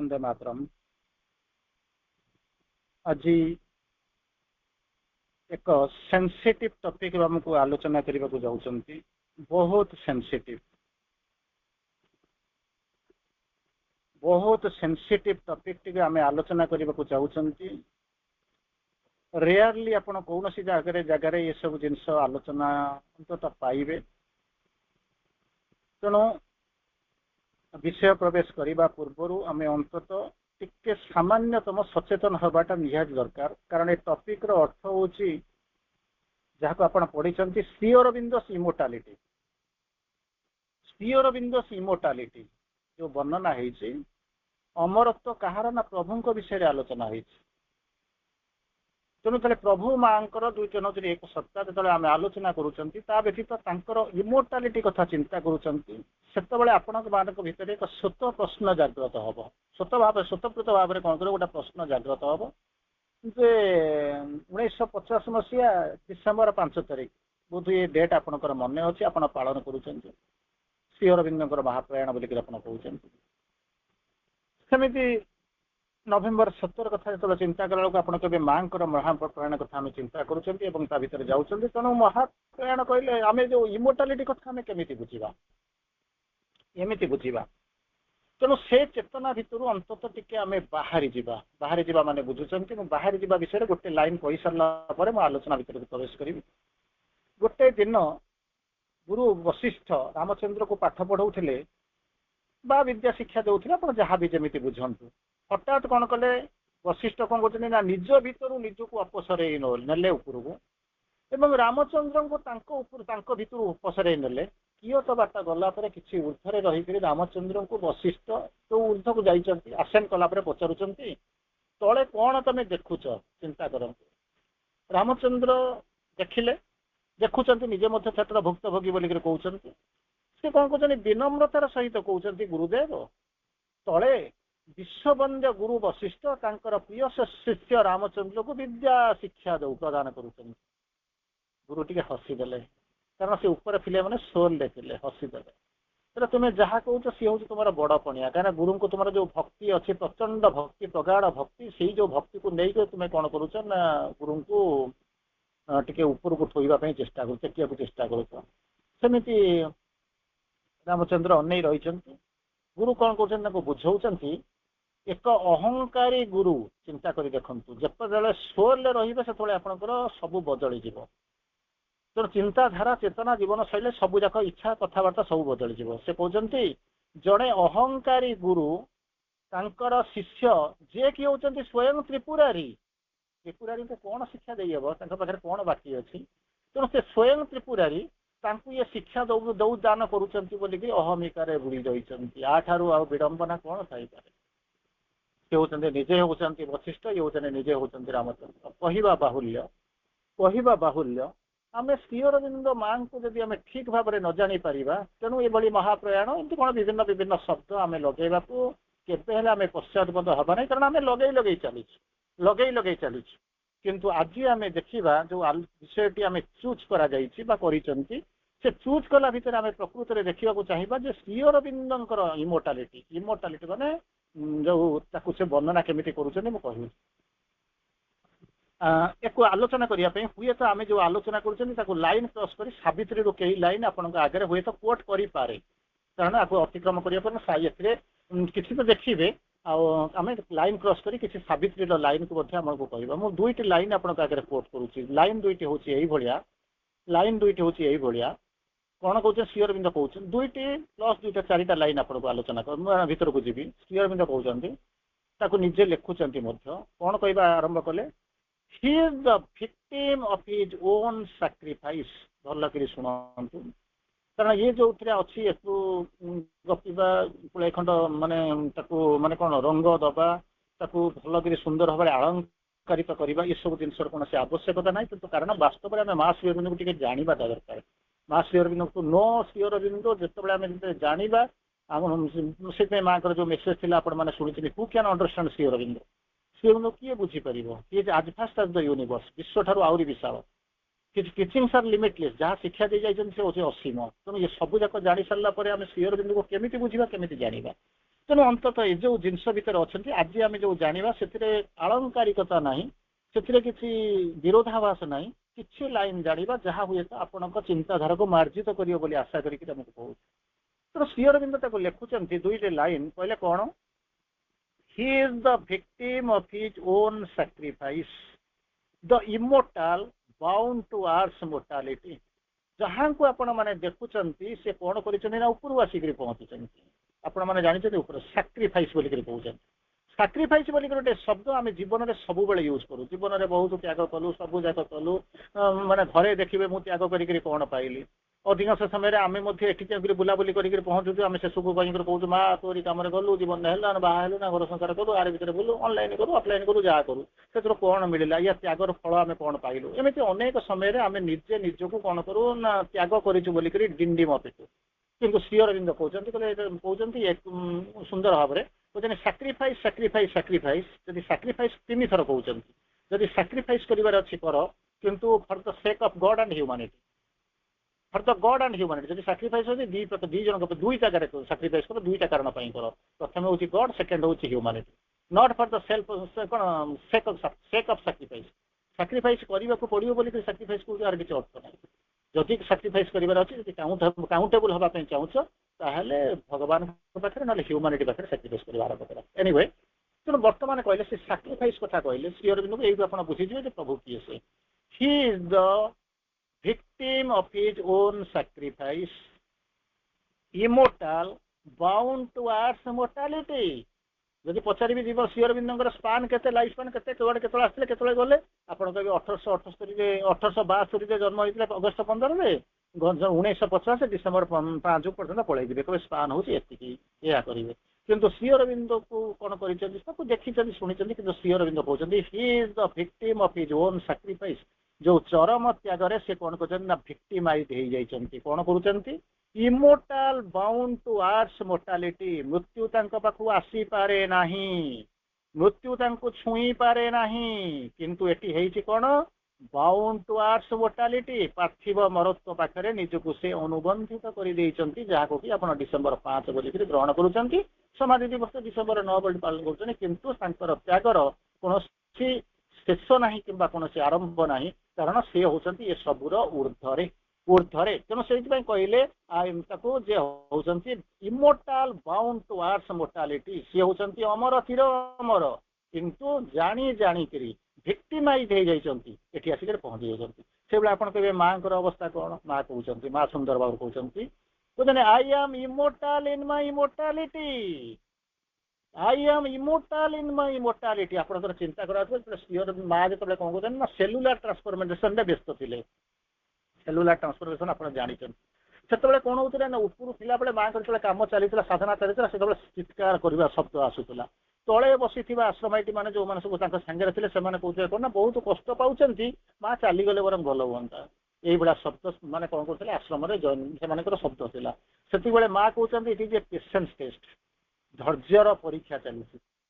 वंदे मातरम। आज एक sensitive topic हमको आलोचना करने को जाउछंती। बहुत सेंसिटिव टॉपिक टी आम आलोचना करने को जाउछंती। रेयरली आपण कौन सी जगह ये सब जिनस आलोचना अंततः पाइबे। तेणु विषय प्रवेश करने पूर्व आम अंततः टिके सामान्यतम सचेतन हवाटा निहाती दरकार। कारण ये टॉपिक रो अर्थ होची जहाँ को आपण पढ़ी श्री अरविंदोस इमोर्टालिटी। श्री अरविंदोस इमोर्टालिटी जो वर्णना है अमरत्व कहार ना प्रभु विषय आलोचना है। तेणु तेरे प्रभु मांकर दुईट नजर एक सत्ता जो आम आलोचना करूँ व्यतीत इमोर्टालिटी कथा चिंता करुँचे आपण भितर एक स्वतः प्रश्न जागृत हम। स्वतःप्रत भाव में कौन कर गोटे प्रश्न जागृत हम जे 1950 मसीहा डिसेम्बर 5 तारिख बोध ये डेट आपंकर मन अच्छी आप पालन करुँच श्री अरविंदर महाप्रयाण बोलिक कहते। सेमती नवेम्बर 17 कथा जो चिंता कला आप माँ महाप्रयाण कथा आम चिंता करुँच भर जाऊँ। तेणु महाप्रयाण कहले आम जो इमोर्टालिटी कथा आम केमी बुझा एमती बुझा। तेणु से चेतना भितर अंतत टिके आम बाहरी जावा माने बुझुंट बाहरी जावा विषय गोटे लाइन कही सारा मैं आलोचना भितर प्रवेश करी। गोटे दिन गुरु वशिष्ठ रामचंद्र को पाठ पढ़ाऊे बा विद्या शिक्षा देते आप जहाँ भी जमी बुझंतु। हठात कौन कले वशिष्ठ कौन कर निज भितर निजक अपसर नेले उपरकू एवं रामचंद्र को भितर उपसर नेले। किए तो बाटा गला किसी ऊर्धरे रहीक रामचंद्र को वशिष्ठ तो ऊर्ध को जाइंट आसेन कलापर पचारुंट तले कौन तुम देखुच चिंता कर। रामचंद्र देखिले देखुं निजे क्षेत्र भुक्तभोगी बोलिक कहते सी कौन कहते विनम्रतार सहित कहते गुरुदेव तले विश्ववंद्य गुरु वशिष्ठ तांकर प्रिय शिष्य रामचंद्र को विद्या शिक्षा दौ प्रदान करुँच। गुरु टी हसीदे कारण से ऊपर फिले मैंने सोल देखिले हसीदे। तो तुम्हें जहाँ कौच सी हूँ तुम बड़ पणिया कहीं गुरु को तुम जो भक्ति अच्छी प्रचंड भक्ति प्रगाढ़ भक्ति से जो भक्ति को लेकर तुम्हें कौन करुच ना गुरु को टिके ऊपर को ठोईवाई चेष्टा कर टेकिया चेष्टा करमती रामचंद्र अनै रही। गुरु कौन कर बुझाऊँ एक अहंकारी गुरु चिंता कर देखु जिते सोल रे से आपंकर सब बदली जीव। तेणु चिंताधारा चेतना जीवन शैली सब जाक इच्छा कथबार्ता सब बदली जीव। से कहते जड़े अहंकारी गुरु तांकर शिष्य जे कि होती स्वयं त्रिपुरारी को कौन शिक्षा देहब पाखे कौन बाकी अच्छी। तेणु से स्वयं त्रिपुरारी ये शिक्षा दौ दान करुँच बोलिक अहमिकार बुड़ी रही। आठारू आ विडंबना कौन थी से होती निजे होती वशिष्ठ ये होते निजे होती रामचंद्र। कहवा बाहुल्य आम श्री अरविंद माँ को जब आम ठीक भाव में न जानी पारिबा तेणु ये महाप्रयाण एमती कौन विभिन्न विभिन्न शब्द आम लगेगा केवे आम पश्चातपद हवा ना कारण आम लगे चली किंतु आज आम देखा जो विषयटी आम चूज कर चूज कला भितर आम प्रकृत में देखा चाहिए श्री अरविंदर इमोर्टालिटी माने जो से वर्णना केमी करुँच एक आलोचना करने हुए तो आम जो आलोचना कर लाइन क्रॉस कर सावित्री कई लाइन आपण आगे हुए तो कोट करें कारण आपको अतिक्रम करने किसी तो देखिए आम लाइन क्रॉस कर किसी सावित्री लाइन को कह मुझे दुईटी लाइन आप कोट करुँच। लाइन दुईटी हूँ यही कौन कौन श्री अरविंद कहते दुईटी प्लस दुईटा चारिटा लाइन आपको आलोचना कर भीतर को जी श्री अरविंद कहते निजे लिखुंट कौन कहवा आरंभ कले he is the victim of his own sacrifice। भल कर शुणु कारण ये जो अच्छी गपा पुळे खंड माने माने कौन रंग दबा भल कर सुंदर भाव अलंकारित करवा ये सब जिन कौन से आवश्यकता ना कि कारण वास्तव में आम माँ श्री अरविंद को जाना दरकार। माँ श्री अरविंद को नो श्री अरविंद जो जाना से माँ जो मेसेज थी आपने शुणी who can understand Shri Aurobindo. Shri Aurobindo किए बुझीपर किए आज फास्ट एज द यूनिवर्स विश्व ठारू आहरी विशाल ଟିଚିंग्स आर लिमिटलेस जहाँ शिक्षा दे जाइछन से होचे असीम तेणु ये सब जाक जानी सारा पर आम श्री अरविंद को केमिति बुझिबा केमिति जानिबा तेणु अंततः ये जो जिनस भितर अच्छा आज आम जो जाना से आलंकारिकता ना से किसी विरोधाभास ना किसी लाइन जाना जहाँ हुए तो आपण चिंताधारा को मार्जित करियो बोली आशा करके तुमको कहूँ तेणु श्री अरविंद लिखुंट दुईटे लाइन कहले कौन he is the victim of his own sacrifice the immortal bound to earth's mortality जहाँ को आपण मैंने देखुंट से कौन कर ऊपर आसिक पहुंचुं आपण मैंने जानते ऊपर सैक्रिफाइस बोलिक कहते सैक्रिफाइस बोलिक गोटे शब्द आम जीवन में सब बेले यूज करूँ जीवन में बहुत त्याग कलु सब जाक कलु माने घरे देखिए मुझे त्याग करी कौन पाइली अधिकांश समय आम एटी बुलाबुली कर पहुँचुँ आम शेष को कहूँ माँ तोरी कम गलु जीवन है बाहर ना घर संसार करूँ आर भर बुलू ऑनलाइन करूँ ऑफलाइन करूँ जहाँ करूँ से कौन मिलला या त्यागर फल आम कौन पाइलु एमती अनेक समय आम निजे निजक कौन करूँ ना त्याग करूँ बोलिक डिंडिम पिटू किंतु श्री अरविंद कहते सुंदर भाव में कहते सैक्रिफाइस सैक्रिफाइस सैक्रिफाइस जब सैक्रिफाइस तीन थर कहते जब सैक्रिफाइस कर किंतु for the sake of God and humanity for the God and humanity जब सैक्रिफाइस होती दी जन दुईटा सैक्रिफाइस कर दुईटा कारण कर प्रथम हूँ गॉड सेकेंड हूँ humanity not for the self कौन सेक ऑफ सैक्रिफाइस सैक्रिफाइस करने को पड़ो बोलिक सैक्रिफाइस को किसी अर्थ ना जदि सैक्रिफाइस करार अच्छे काउंटेबल हाँपाई चाहूच ताहले भगवान पाखे ना ह्यूमैनिटी पाखे सैक्रिफाइस कर आरंभ करा एनीवे तेणु बर्तमान कहले से सैक्रिफाइस कथा कहले श्री अरविंद को यही आप बुझीजे प्रभु किए से ही is the victim of his own sacrifice, immortal, bound to earth's mortality. जदि पचारि जीव श्री अरविंद स्पान के लाइफ स्पान के आसते के गले आप 1872 जन्म होता अगस्ट 15 1950 डिसेम्बर 5 पर्यटन पलैबे कहे स्पान हूँ या करेंगे किंतु श्री अरविंद को कौन कर देखी शुणी कि श्री अरविंद कहते ही is the victim of his own sacrifice जो चरम त्यागर से कौन कर भिक्टिमाइज हो जाती कौन कर इमोर्टाल बाउंड टू आर्स मोर्टालिटी मृत्यु पाखु आसी पारे नहीं मृत्यु छुई पारे नहीं किंतु एटी कौन बाउंड टू आर्स मोर्टालिटी पार्थिव मरत्व पाखे निजक से अनुबंधित कर जहाँ कि आप डिसेम्बर 5 बोलिक ग्रहण करुँच समाधि दिवस डिसेम्बर 9 बोली पालन कर किंतु त्यागर कौन शेष ना कि कौन आरंभ ना कारण सी होती ये सबूर ऊर्धरे ऊर्धरे तेणु से कहले जे होती इमोर्टाल बाउंड टू आर्स मोर्टालिटी सी होती अमर तीर अमर किंतु जानी जाणिकी भिक्टिमाइज हो जाती एटी आसिक पहुंची जाती से भाई आप कहे माँ अवस्था कौन माँ कहते माँ सुंदर बाबू कहते I am immortal in my immortality I am immortal in my immortality आप चिंता करा माँ जो कौन कहते ना सेलुलार ट्रांसफॉर्मेशन व्यस्त थे सेलुलार ट्रांसफॉर्मेशन आप जानते से कौन होता ना ऊपर थिला बेले माँ जो कम चली साधना चली से चित्कार करवा शब्द आसूला तले बसी आश्रमाइटी मैंने जो मैंने सब सांगे थे से कहते कौन ना बहुत कष्ट पाँच माँ चलीगले बर भल हाँ यही शब्द मैंने कौन करते आश्रम से शब्द था से माँ कहते it is a patience test धैर्यर परीक्षा चली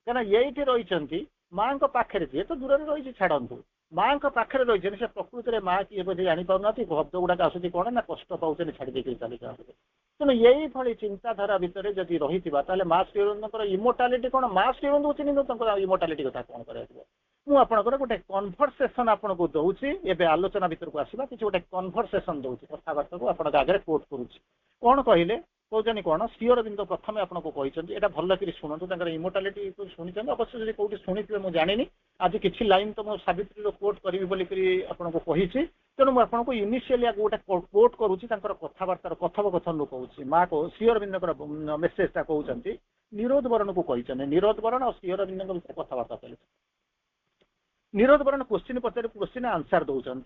कहीं ये रही माँ पाखे जी तो दूर रही छाड़ू माँ पाखे रही से प्रकृति में माँ किए बोधे जापार शब्द गुड़ाक आसूँ कौन ना कष्ट पाँच छाड़ी देकर चली जाते तेणु यही भाई चिंताधारा भितर जदि रही माँ श्री अरविंद इमोर्टालिटी कौन माँ श्री अरविंद चिन्ह इमोर्टालिटी कथा कौन कर मुझे गोटे कन्भरसेसन आपको दूसरी एवं आलोचना भितर को आसवा कि गोटे कन्भरसेसन दूसरी कथबार्ता को आप आगे कोट करुच्ची कौन कहले कहते कौन श्री अरविंद प्रथम आपको कहते यहाँ भल कि शुणु इमोर्टालिटी शुणी अवश्य जब कौटी शुणी मुझे जानी आज किसी लाइन तो मुझे सावित्री कोट करी बोलिकी आपको कही तेणु मुझे इनिशियली गोटे कोट करुच्ची कथबार्तार कथोपकथन कहूँ माँ को श्री अरविंद मेसेजटा कहते निरोध वरण को कहते निरोध वरण और श्री अरविंद कथबार्ता चलती निरोध वरण क्वेश्चन पचार क्वेश्चन आंसर दौरान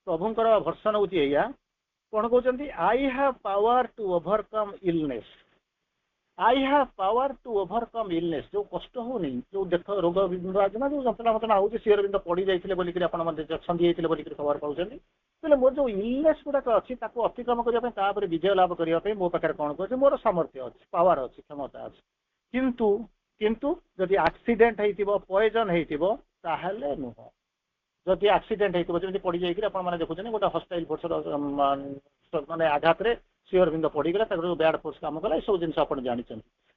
प्रभुंर भर्सन हूँ कौन कहते I have power to overcome illness I have power to overcome illness जो कष्ट होनी जो देख रोग ना जो जंत्रणा मतना हो श्री अरविंद पड़ जाते बोलिक छंदी बोलिक खबर पाँच तेल मोर जो इलनेस गुड़ाक अच्छी अतिक्रम करने विजय लाभ करने मो पाखे कौन कहे मोर सामर्थ्य अच्छी पावर अच्छी क्षमता अच्छी किंतु जदि एक्सीडेंट हो पॉइजन हो नुह जदि एक्सीडेंट होती जमी पड़ जाइए आपने देखुं गोटे हस्टाइल फोर्स माने आघात श्री अरविंद पड़गला बैड फोर्स कम कला सब जिन आप जानते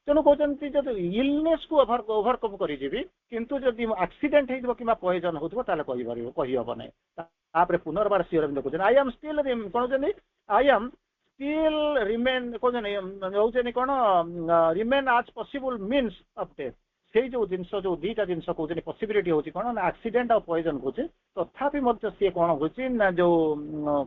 तेणु कहते जब इलनेस को ओभरकम करी किंतु जदि एक्सीडेंट हो कि पॉइजन होता कहीहब ना पुनर्बार श्री अरविंद कहते आई एम स्टिल कौन आई एम स्टिल रिमेन कहते कौन रिमेन आज पॉसिबल मीन्स ऑफ डेथ से जो जिनस जो दीटा जिनस कहते पॉसिबिलिटी होची कौन ना एक्सीडेंट और पॉइजन कहते तथापि सी कौन हो जो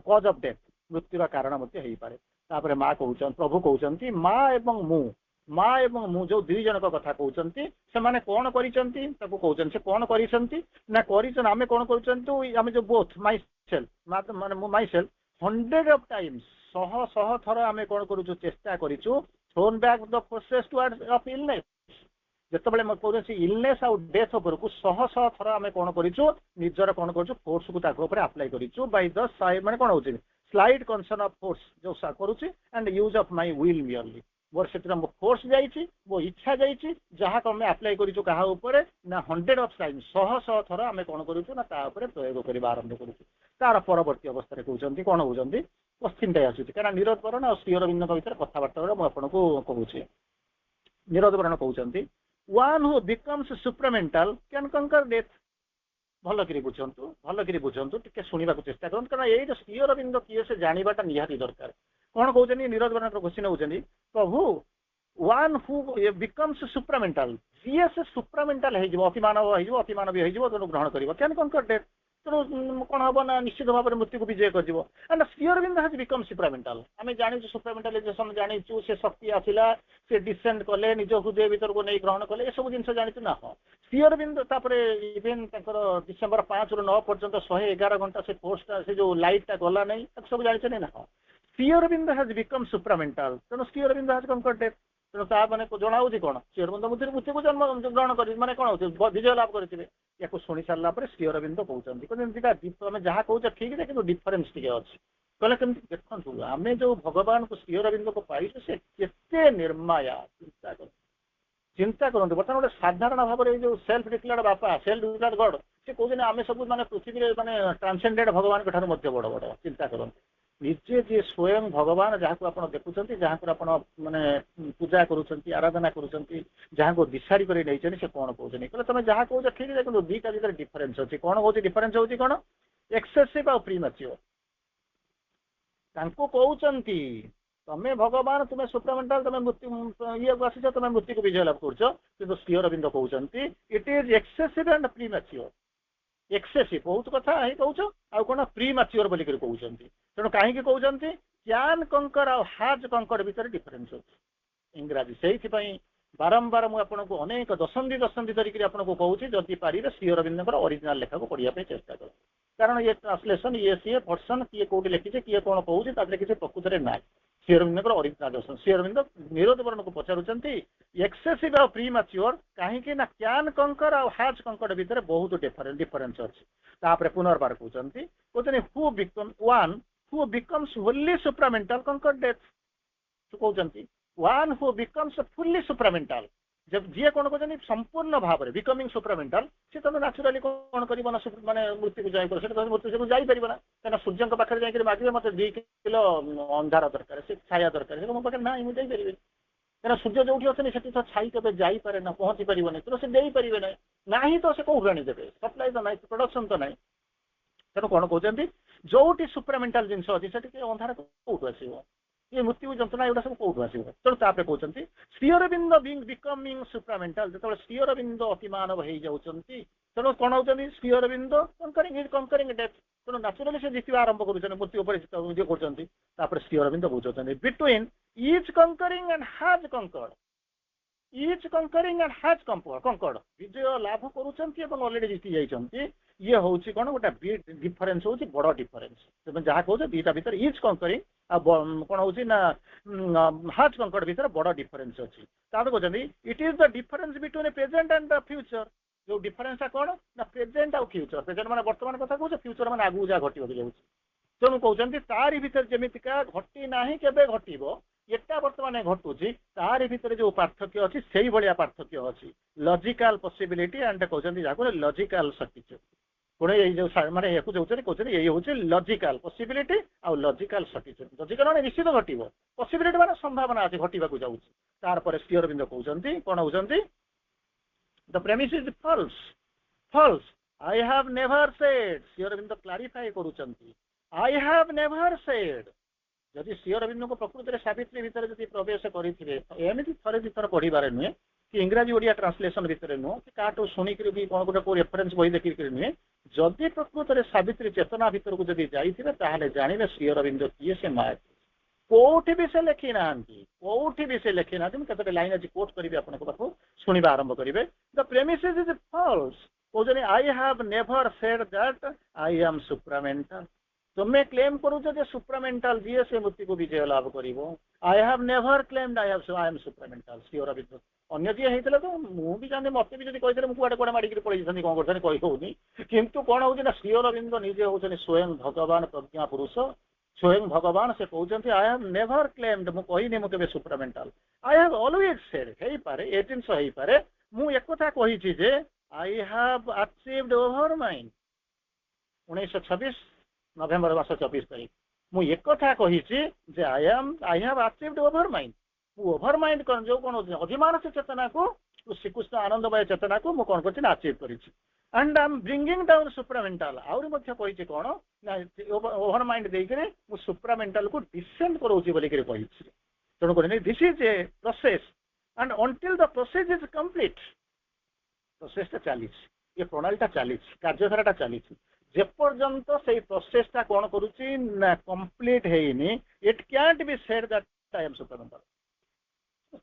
कज ऑफ डेथ मृत्युर कारण हो पारे तापर माँ कहते प्रभु कहते माँ एवं माँ एवं मु जो दुई जन कथा कहते से माने कौन कहते से कौन कर आम कौन कर जो बोथ माई सेल्फ माने माई सेल्फ 100 ऑफ टाइम्स शह शह थर आम कौन करूँ चेष्टा करूँ thrown back the forces towards of illness जिते कौन इलनेस आउ डेथ उपरकू शह शह थर आम कौन करूँ निजर कौन कर फोर्स को आप्लाय करूँ बै द माने कौन हो स्लाइड कंसर्न ऑफ फोर्स जो करुच्ची and use of my will merely more से मो फोर्स जाइए मो इच्छा जाइए जहाँ आम आप्लाय करूँ क्या ना 100 ऑफ टाइम शह शह थर आम कौन करूँ ना प्रयोग करवा आरंभ करूँ तार परवर्ती अवस्था कहते कौन होती पश्चिमटा आसूँ क्या नीरज बरण और श्री अरविंद भर कथबार्ता मुझे कहूँ नीरज बरण कहते वन हु बिकम्स सुप्रामेंटाल कैन कंकर डेथ भलकरी बुझंतु टिके शुणा चेष्टा करूँ कारण ये जो श्री अरविंद किए से जानाटा निहाती दरकार कौन कहते नीरज बरण क्वेश्चन होती प्रभु वन हु बिकम्स सुप्रामेंटाल जी से सुप्रामेंटाल हो अतिमान भी हो ग्रहण कर कैन कंकर डेथ तेणु कौन हम ना निश्चित भाव में मृत्यु को विजय कर and Shri Aurobindo has become supramental आम जानी सुप्रामेंटालाइजेशन जानी से शक्ति आसला से डिसेंड कले निज हृदय भीतर को नहीं ग्रहण कले सब जिन जानी ना हाँ श्री अरविंद इवेन डिसेम्बर 5 ରୁ 9 पर्यंत 111 घंटा से फोर्सटा से जो लाइटा गला नहीं सब जानते ना हाँ श्री अरविंद हैज बिकम सुप्रामेंटाल तेणु श्री अरविंद हैज कंकर डेथ तेणु ता मैंने जनाऊँ कौन श्री अरविंद मृत्यु को जन्म ग्रहण कर माने कौन हो विजय लाभ करेंगे या शुणी सारा श्री अरविंद कहते तुम जहाँ कौच ठीक है कि डिफरेन्स टे अच्छे कहले कमी देखु आम जो भगवान को श्री अरविंद को पाई से केते निर्माया चिंता करते बर्तमान गोटे साधारण भाव में जो सेल्फ डिक्लेयर्ड बापा सेल्फ डिक्लेयर्ड गॉड से कहते आम सब माने पृथ्वी में माने ट्रांसेंडेड भगवान ठार बड़ बड़ चिंता करते निजे जी स्वयं भगवान जहाँ को आप देखुं जहाँ को आप माने पूजा करुँच आराधना करुँच जहाँ को डिसाइड कर नहीं से कौन कहते कहले तुम जहाँ कहो ठीक है देखो दुईटा भर डिफरेन्स अच्छी कौन कौन डिफरेन्स होती कौन एक्सेसिव आ प्रीमैच्योर कहते तुम्हें भगवान तुम्हें सुप्रामेंटाल तुम्हें मृत्यु ये आस तुम मृत्यु को विजय लाभ कर श्री अरविंद कहते it is excessive and premature excessive बहुत कथा ही कहूँ आउ कौन प्रीमैच्योर बोलिक कहते तेणु कहीं कहते कैन कंकर आ हाज कंकर भितर डिफरेन्स अच्छे इंग्राजी से बारंबार मुझे अनेक दशंधि धरिक आपको कहूँ जदि पारे श्री अरविंद ओरिजिनल लेखा को पढ़ाई चेष्टा कर कारण ये ट्रांसलेसन ये सी वर्सन किए कौटी लिखी किए कौन कहूँ किसी प्रकृत में ना श्री अरविंद ओरिजिनल दर्शन श्री अरविंद नीरज बरण को पचारुंट एक्सेसिव आ प्रीमैच्योर कहीं ना कैन कंकर आ हाज कंकर भितर बहुत डिफरेन्स अच्छे पुनर्बार कहते who become one who becomes wholly supramental conquer death कहते one who becomes fully supramental जब जी कौन कहते संपूर्ण भाव में बिकमिंग सुप्रामेंटाल सी तुम नाचुराली कौन कर माने मृत्यु को जाए मृत्यु को जापर ना क्या सूर्य पाखे जाकर मागे मत 2 किलो अंधार दरकार से छाया दरकार मो पाखे ना मुझे जापर क्या सूर्य जो अच्छे से तो छाई कभी जापे ना पहुँची पारे तो से देपारे ना ही तो से कौन आनीदेवे सप्लाई तो ना प्रोडक्शन तो ना तेणु कौन कहते जो सुप्रामेंटाल जिन अच्छी से अंधार कौटू आसो ये मृत्यु जंत्रणा एगुड़ा सब कौटू आसो तेणु तापर कहते श्री अरविंद बिकमिंग सुप्रामेंटाल जो श्री अरविंद अतिमानव हो जाती तेणु कौन होती श्री अरविंद कंकरिंग डेथ तेणु नाचुराली से जीत आरंभ कर मृत्यु कर श्री अरविंद बुझाते बिटवीन इच कंकरिंग एंड हाज कंकर्ड इच कंकरिंग एंड हाज कंकर्ड विजय लाभ करुँच ऑलरेडी जीति जाइए ये हूँ कौन गोटे डिफरेन्स हूँ बड़ डिफरेन्स तुम जहाँ कहो दीटा भर इच कंकरिंग कौन हूँ ना हाज कंकर्ड भर बड़ डिफरेन्स अच्छी कहते it is the difference between present and the future जो डिफरेन्स कौन ना प्रेजेंट आउ फ्यूचर प्रेजेंट मैंने वर्तमान कथा कहूँ फ्यूचर मैंने आगू जहाँ घटी जाऊँ तेणु कहते तारी भीतर जमीका घटी ना केवे घटो एटा बर्तमान घटुची तारी भीतर जो पार्थक्य अच्छी से भाया पार्थक्य अच्छी लॉजिकल पॉसिबिलिटी एंड कहते जहाँ लॉजिकल सर्टिट्यूड पुणे जो माने या कहते ये हूँ लॉजिकल पॉसिबिलिटी आउ लॉजिकल सर्टिफिकेट लॉजिकल माने निश्चित घटिबो पॉसिबिलिटी माने संभावना अछि घटिबाकू जाउछि तार पर श्री अरविंद कहउछंती कोन होउछंती the premise is false false I have never said Shri Aurobindo clarify करूछंती आई हैव नेवर सेड जदि श्री अरविंद को प्रकृति में सावित्री भितर जदि प्रवेश करिथिबे एमिति थरे दिथर पढिबारे नुहे कि इंग्राजी ओडिया ट्रांसलेशन भितर नुह कि काटो शुणिक भी कौन गोटे रेफरेन्स बही देखिक नुहे जदि प्रकृत में सावित्री चेतना भितर को जदि जाइथिबे ताहले जानिबे श्री अरविंद किए से माया कोठी भी से लिखी ना कोठी भी से लिखी ना केते लाइन आज कोट करिवे आपन को पाखो सुनिबा आरंभ करिवे द प्रेमिसेस इज फॉल्स कहजनी I have never said that I am supramental तुम्हें क्लेम करूछ जे सुप्रामेंटल जी से मुक्ति को विजय लाभ करिवो I have never claimed I am supramental Shri Aurobindo अन्य जी होता तो मुझे जाने मत भी जब कही मुझे कड़े माड़ी पड़े कौन करते कही होनी किंतु कौन हो श्री अरविंद निजे होती स्वयं भगवान प्रज्ञा पुरुष स्वयं भगवान से कहते आई हैव नेवर क्लेम्ड मुझे मुझे supramental I have always said हे पारे ए जिनस हो पारे मु एक कथा कही जे I have achieved overmind 1926 नवेम्बर मास 24 तारीख मुझे एक कथा कही जे I have achieved overmind overmind कौन जो कौन अधिमानस चेतना को श्रीकृष्ण आनंदमय चेतना को मुझे कौन कर अचीव कर and I am bringing down supramental आउरी कही कौन ओभर माइंड देकर मु सुप्रामेंटल को डिसेंड करोची बोली कही तेणुक this is a process and until the process is complete प्रोसेसटा चली ये प्रणालीटा चली कार्यधाराटा चली जेपर्यंत से प्रोसेसटा कौन करुच्ची ना कंप्लीट है it cantt be said that I am supramental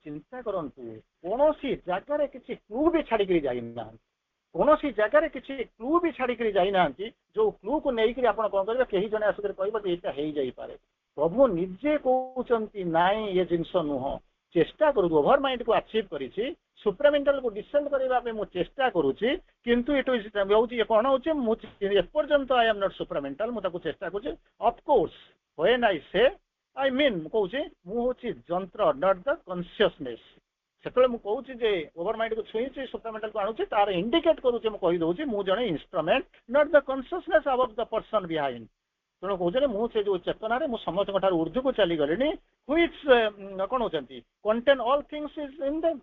चिंता करंतु कौन सी जगार किसी क्लू भी छाड़ी जाइना कौन सी जगार किसी क्लू भी छाड़ी जाइना जो क्लू को लेकर आप कौन करेंगे कहीं जन आसिक कह जापे प्रभु निजे कहते नाई ये जिनस नुह चेष्टा करूँ ओभर माइंड को अचीव करी सुप्रामेंटल को डिसेंड करने मु चेष्टा करुच्ची किंतु इट हूँ कौन होपर्यंत आई एम नॉट सुप्रामेंटल मुझे चेष्टा करुच्ची ऑफकोर्स व्हेन आई से आई मीन मुझे मुझे जंत्र नॉट द कॉन्शियसनेस से मुझे जे ओवर माइंड को छुई सुप्रामेंटल को आणुची तार इंडिकेट करुचे मुझे मुझे जड़े instrument not the consciousness about the person behind तेणु कहते मुझे जो चेतन में समस्त ऊर्ध्व को चली गली व्हिच कौन होती contain all things is in them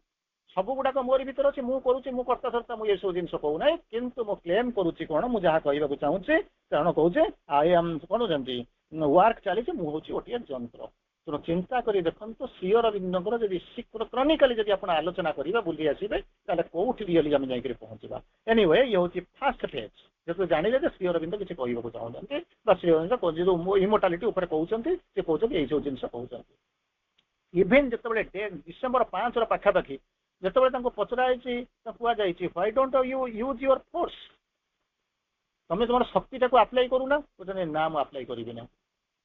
सब गुड़ाक मोर भर अच्छे मुझे कर्ता धर्ता मुझे सब जिन कहूना किंतु मु क्लेम करुच्ची कौन मुझे जहाँ कहूँ चाहूँगी तेणु कहे आई एम कौन होती वर्क चली मुझे गोटे जंत्र तेणु चिंता कर देखो श्री अरविंदर जब क्रॉनिकली जब आप आलोचना करवा बुली आसवे कौट रियली आम जा पहुँचा एनीवे ये हूँ फास्ट फेज जो जानिले श्री अरविंद किसी कहूँ चाहते श्री अरविंद जो इमोर्टालिटी कहते ये सब जिन कहते इवेन जो डिसेम्बर 5 पाखापाखि जो पचराई कहुई why don't you use your force तुम तुम शक्ति टाक आप्लाई करूना कहते ना मुझे आप्लाई करी ना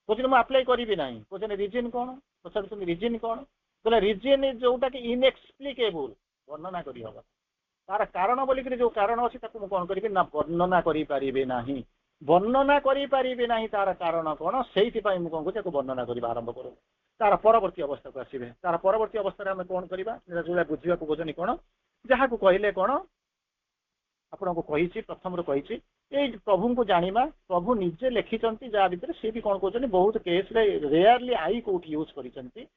कहते मुझे आप्लाई करी ना कहते रिजन कौन पचार रिजन कौन बोले रिजन जोटा कि इनएक्सप्लिकेबल वर्णना कर तार कारण बोलिक जो कारण अच्छी कौन करी ना वर्णना करें वर्णना करें तार कारण कौन से कौन कह वर्णना करने आरंभ करूँ तार परवर्ती अवस्था को आसवे तार परवर्ती अवस्था आम कौन करवा जो बुझा खोजनी कौन जहाँ को कहले कौन आपन को कही प्रथम कही प्रभु को जाना प्रभु निजे लिखिं जहाँ भर सी भी कौन कहते बहुत case rarely I quote use करते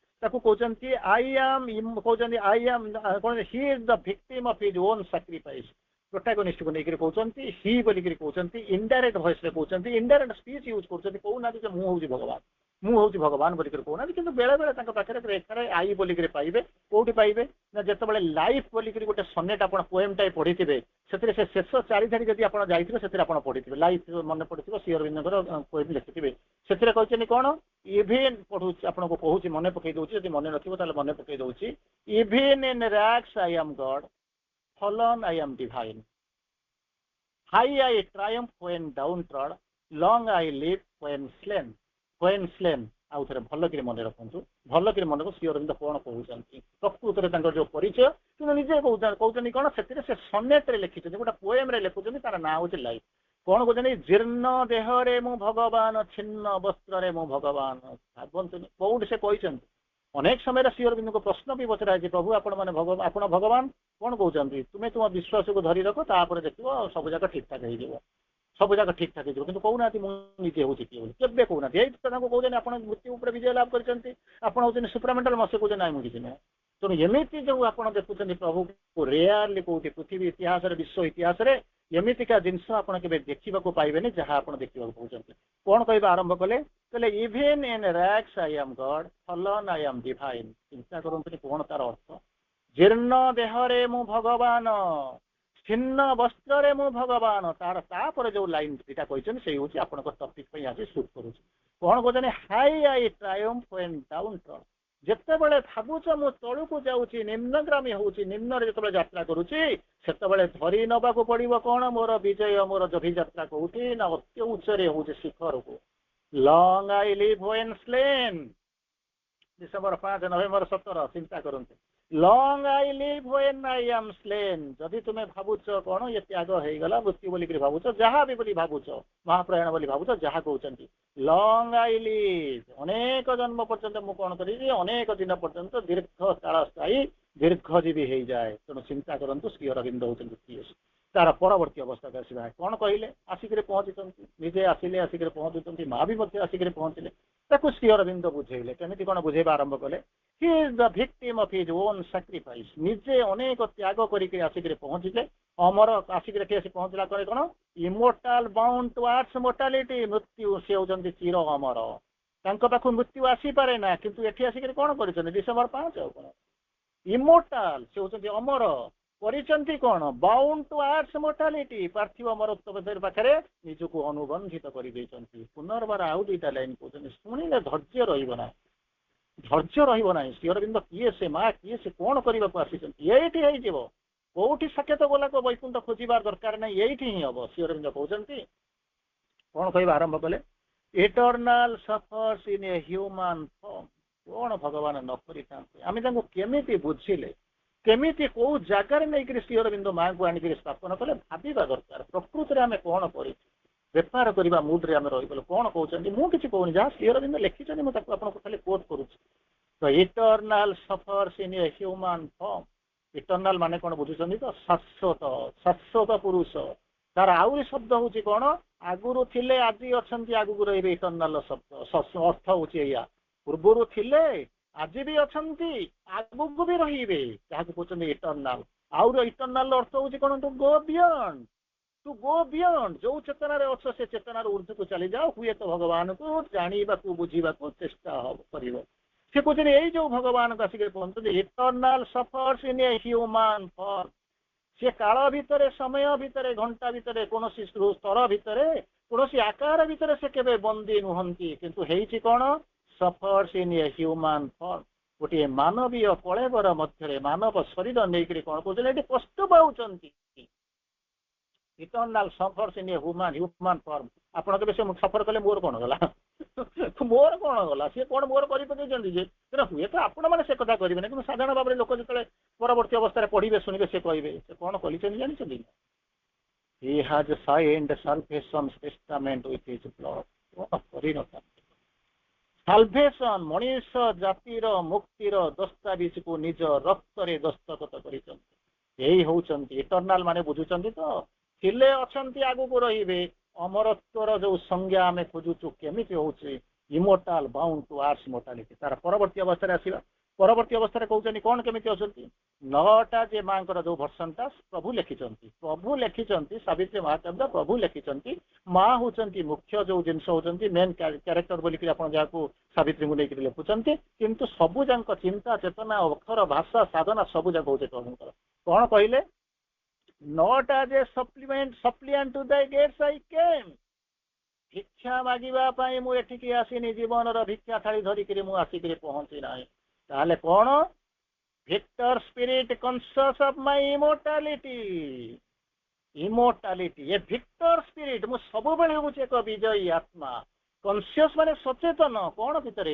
आई एम कहते आई एम कौन he is the victim of his own sacrifice protagonist को लेकर कहते ही बोलिक कहते इनडायरेक्ट वॉइस कहते इनडायरेक्ट स्पीच यूज कर मुझे भगवान मुझे भगवान बोलिक कहना कि बेले बेले पाखे रेखार आई बोलिक पाइबे कौटी पाइबे ना जिते लाइफ बोलिक गोटे सनेट आप पोएम टाइप पढ़ी थे से शेष 4 धाड़ी जब आप जाइए से पढ़ी थे लाइफ मन पड़े श्री अरविंदर पोएम लिखिथे से कहते कौन इवेन पढ़ू आपको कहूँ मन पकई दूसरी जब मन रखिए मन पकई दूसरी even in rags I am God fallen I am divine high I Triumph when down ट्रॉड long I live when slain आउ थे भल कि मन रखु भल कि मन को श्री अरविंद कौन कहते प्रकृत में जो परिचय कि निजे कहते कौन से सनेट्रे लिखिं गोटे पोएम लिखुं तार ना हूँ लाइफ कौन कहते जीर्ण देहरे मु भगवान छिन्न वस्त्र मु भगवान भावतु कौट से कहते अनेक समय श्री अरविंद को प्रश्न भी पचरा प्रभु आप भगवान कौन कहते तुम्हें तुम विश्वास को धरी रख तापर देख सब जाक ठीक ठाक हो सब जाक ठीक ठाक हो कि कहूना मुझे हूँ किए बोली केवे कहूना यही कहते आप मृत्यु उपर विजय लाभ कर सुप्रामेंटाल मसे कहते ना मुझे ना तेणु एमती जो आप देखुं प्रभु को रेयरली कौटी पृथ्वी इतिहास विश्व इतिहास एमतिका जिनस आपड़ के देखा पाइबेनि जहाँ आप देखा कहते कौन कह आरंभ कले कहले even in wrecks I am God फलन आई एम डिवाइन चिंता करते कौन तार अर्थ जीर्ण देहरे मु भगवान छिन्न वस्त्र मु भगवान तार तापर जो लाइन दुटा कहते से हूँ आप टपिक आज सुट करुँ कौन कहते हाई I triumph and down trod जिते बड़े भावुच मु तलू को जाऊँगी निम्नग्रामी हूँ निम्न जो यात्रा करुच्ची से धरी नवा पड़ो कौन मोर विजय मोर जभियात्रा कौटी ना अति उच्चरे हूँ शिखर को lung I live when slain December 5 नवेम्बर 17 चिंता करते lung I live when I am slain जदि तुम्हें भावुच कौन ये त्याग हो गला मृत्यु बोलिक भावुच जहाँ भी भावुच महाप्रयाण बोली भावुच जहाँ कहते लंग आई लिव अनेक जन्म पर्यंत मुझे कौन करी अनेक दिन पर्यंत दीर्घ काल स्थायी दीर्घजीवी हो जाए तेणु चिंता करूँ श्री अरविंद होती तार परवर्ती अवस्था का आसवा कौन कहले आसिक पहुंची निजे आसिले आसिक पहुंचुंट माँ भी आसिक पहुंचले ताकू श्री अरविंद बुझेले केमी कौन बुझेबा आरंभ कले ही is the victim of his own sacrifice निजे अनेक त्याग करके आसिक पहुंचले अमर आसिक पहुंचला कौन इमोर्टाल बाउंड टुवर्ड्स मोर्टालिटी मृत्यु से होती चिर अमर पाखु मृत्यु आसीपे ना किंतु एठी आसिक कौन कर डिसेम्बर 5 कौन इमोर्टाल से होती अमर परिचंती कौन बाउंड टुवर्ड्स मोर्टालिटी पार्थिव मरत्व पाखे निजक अनुबंधित कर पुनर्बार आउ दुईटा लाइन कहते शुणिले धैर्य रहा धैर्य रहा श्री अरविंद किए से माँ किए से कौन करने को आसी कौटी साक्षात गला को वैकुंठ खोजार दरकार ना ये ही हम श्री अरविंद कहते कौन कह आरंभ कले eternal suffers in a human form कौन भगवान न करें केमी बुझिले केमी कौ जगार नहीं श्री अरविंद माँ को आणिक स्थापन कले भावा दरकार प्रकृति में आम कौन कर बेपार करने मुड्रे आम रहीगल कौन कहते मुझे कहूनी जहाँ श्री अरविंद लिखिं मुझे खाली कोट करुँ eternal suffers in a human form eternal माने कौन बुझुं तो शाश्वत शाश्वत पुरुष तार आउरी शब्द हूँ कौन आगुरी थे आज अच्छा आगू रे इटर्नाल शब्द अर्थ हूँ या पूर्वर थे आज भी अच्छा आगू भी रे जहाँ कहते इटर्नाल आउ इटर्नाल अर्थ हूँ कौन टू गो बियॉन्ड जो चेतना अच्छ से चेतनार ऊर्ध्व को चली जाओ हुए तो भगवान को जानवा बुझा चेष्टा कर से कहते यही जो भगवान को आसिक पहुंचे eternal suffers in a human form से काल भितर समय भितर घंटा भितर कौन स्तर भितर कौन आकार भितर से केवे बंदी नुहंती किंतु हेछि कौन suffers in a human form गोटे मानवीय कलेवर मध्य मानव शरीर नहीं कौन कहते कष्ट पाँच eternal suffers in a human form आपड़ के सफर कले मोर कौन गला मोर कौन गला सी कौन मोर कर हुए तो आपण मैंने से कथा करेंगे कि साधारण भाव में लोक जो परवर्त अवस्था पढ़े शुणे से कहे से कौन कर जानते He has signed salvation's testament with his blood. कौन कर साल्भेशन मनीष जातिर मुक्तिर दस्तावेज को निज रक्त रे दस्तखत कर यही होचंती इटर्नाल माने बुझुचंती तो थिले अछंती आगु को रहिबे अमरत्वर जो संज्ञा आमे खोजुचु केमिति होची इमोर्टाल बाउंड टू आर्स मोर्टालिटी तार परवर्ती अवस्था आसीबा परवर्ती अवस्था कहते कौन केमिति अछंती नटा जे मांकर जो भर्सनटा प्रभु लिखिचंती सावित्री महाचंद्र प्रभु लिखिचंती माँ होचंती मुख्य जो जिनस होचंती मेन कैरेक्टर बोलिक आप जहाँ सावित्री को लेकर लिखुचंती किंतु सबु जाक चिंता चेतना अक्षर भाषा साधना सबु जाक होचे प्रभुंकर कौन कहले not as a suppliant to the gates I came भिक्षा मागिबा पई मु एठिकी आसीनी जीवन रो भिक्षा थाली धरिकरी मु आसिकरी पहुंची नाही ताले कौन Victor spirit conscious of my immortality ये victor spirit मु सब बेले हूँ एक विजयी आत्मा कॉन्शियस माने सचेतन कौन भितर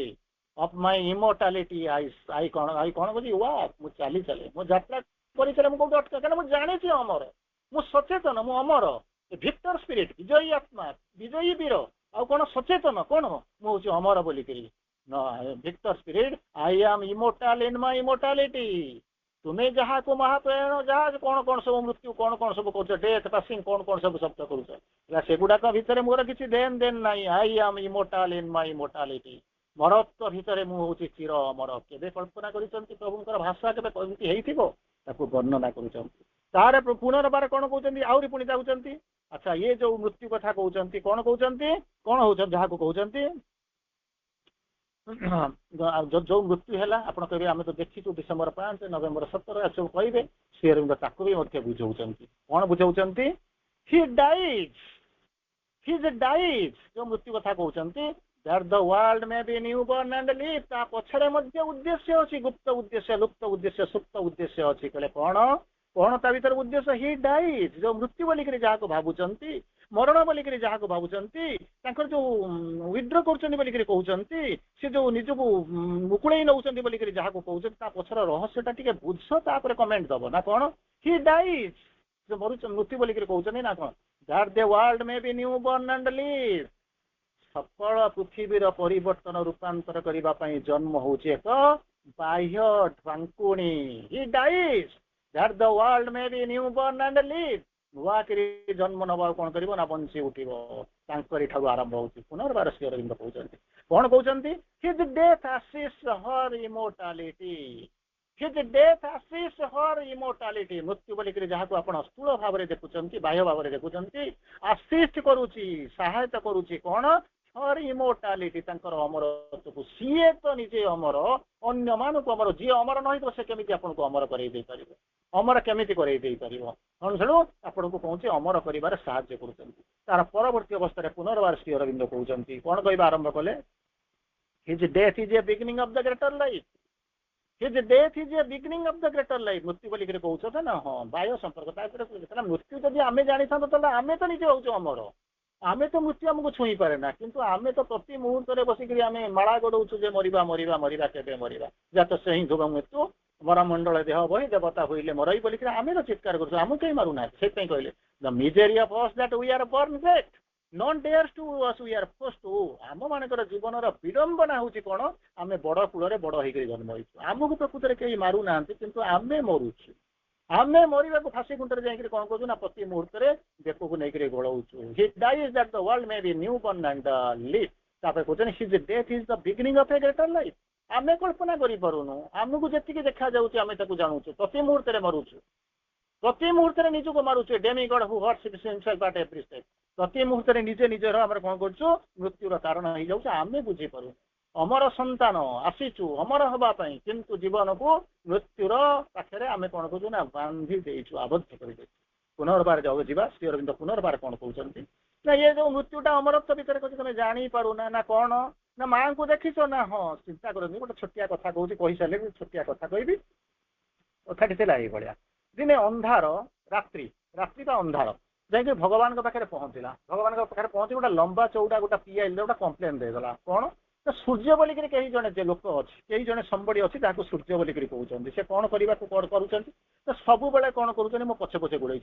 of my immortality आई कौन बुझी वाह मु चली चले मु यात्रा करी चले मु कोड अटका कारण मु जाने छी अमर मु सचेतन मु अमर victor spirit विजयी आत्मा विजयी वीर आ कौन सचेतन कौन मु हूँ अमर बोली करी No, Victor Spirit, I am immortal in my immortality. तुम्हें जहाँ को महाप्रयाण जहाँ कौन कौन सब मृत्यु कौन कौन सब कौन डेथ पासिंग कौन कौन सब शब्द करुच सेगुड़ाक भितर मोर किसी देन देन नाई आई एम इमोर्टाल इन माय इमोर्टालिटी मरत्व भितर मुझे चिर अमर केबे कल्पना करिसंती प्रभुंकर भाषा केबे कमिति हेइथिबो ताकू वर्णना करुचंती तारे पुनर्बार कौन कहते आहरी पुणी चाहते अच्छा ये जो मृत्यु कथा कहते कौन कहते कौन हो जहाँ कहते जो मृत्यु है आप कहे आम तो देखीचु डिसेम्बर 5 नवेम्बर 17 सब कहे श्री अरविंद ताकू भी बुझाऊँच कौन बुझाऊँच ही डाइज जो मृत्यु कथा कहते that the world may be newborn and live ता पछरे मध्य उद्देश्य अछि गुप्त उद्देश्य लुप्त उद्देश्य सुप्त उद्देश्य अछि कहले कौन ता भीतर उद्देश्य ही डाइज जो मृत्यु बोली करी जाहा को भाबुचंती मरण बोली करी जाहा को भाबुचंती तांकर जो विड्र करचंती बोली करी कहउचंती से जो निज को मुकुळेई नउचंती बोली करी जाहा को कहउचंती ता पछर रहस्यटा टिके बुझ ता पर कमेंट दबो ना कौन ही डाइज जो मृत्यु बोली करी कहउचंती ना कौन that the world may be newborn and live सकल पृथ्वीर परिवर्तन रूपांतर करने जन्म हूँ एक बाह्य ढांकुणी he dies that the world may be new born and live नुआ करी जन्म नवा कौन कर ना बंची उठो आरंभ हो पुनर्बार श्री अरविंद कहते कौन कहते हिज डेथ आसीज हर इमोर्टालिटी हिज डेथ आसीज हर इमोर्टालिटी मृत्यु बोलिक जहाँ को आप स्थूल भाव में देखुं बाह्य भाव में देखुं आसीस्ट करुच्ची सहायता करुच्ची कौन हर इमोर्टालिटी अमरत्व सीए तो निजे अमर अन्य मानक अमर जी अमर नहीं तो से केमी आपको अमर कर अमर केमी कर आपन को कौन अमर कर साहाय्य कर परवर्ती अवस्था पुनर्बार श्री अरविंद कहते कौन कह आरंभ कले his death is a beginning of the greater life his death is a beginning of the greater life मृत्यु बोलिक कहते ना हाँ बाह्य संपर्क मृत्यु जब आम जानी था आम तो निजे हूँ अमर आमे तो मृत्यु आमको छुई पारे ना किंतु आमे तो प्रति मुहूर्त में बसिक माला गड़ौचु जे मरिबा मरिबा मरिबा केबे मरिबा जात से ही ध्रुव मृत्यु मरमंडल देह बही देवता होइले मरई बोलिक आमे तो चित्कार करूँ आमको कहीं मारूना से कहले the misery of us that we are born great none dares to us we are forced to आम मानकर जीवन विडंबना होची कोन आमे बड़ कूल बड़ होकर जन्म होइछु आमको प्रकृत में कहीं मारूना किंतु आमे मरुछु आमे मरिबा को फांसी खुंटर जाइए कौन कहूँ ना प्रति मुहूर्त में बेक को लेकर गोड़ाऊँ he dies that the world may be new born and live तापर कहते his death is the beginning of a greater life आमे कल्पना करूँ आमको जी देखा जाऊँ आम जानूँ प्रति मुहूर्त में मरुचु प्रति मुहूर्त में निज को मारुचु demigod who hurts himself at every step प्रति मुहूर्त में निजे निजर आम कौन करूँ मृत्युर कारण हो जाऊँ आमे बुझी पारू अमर संतान आसीचु अमर हवापाई किंतु जीवन को मृत्युर पाखे आम कौन कहूँ ना बांधी देचु आबद्ध कर पुनर्बार जाऊ जा श्री अरविंद पुनर्बार कौन कहते ना ये जो मृत्युटा अमरत्व भितर कह तुम जापारूना ना कौन ना माँ को देखीच ना हाँ चिंता कर गोटे छोटिया कथा कहूँ कही सारे छोटिया कथा कहबी कथाटी भाया दिने अंधार रात्रि रात्रि का अंधार जाकि भगवान पाखे पहुँचला भगवान पाखे पहुँची गोटे लंबा चौड़ा गोटे पीआई गोटे कम्प्लेन देदेला कौन सूर्य बोलिक कई जड़े जे लोक अच्छे कई जड़े संबड़ी अच्छी जहाँ सूर्य बोलिक कहते से कौन करने कर सब बेले कौन कर मो पछे पछे गोड़े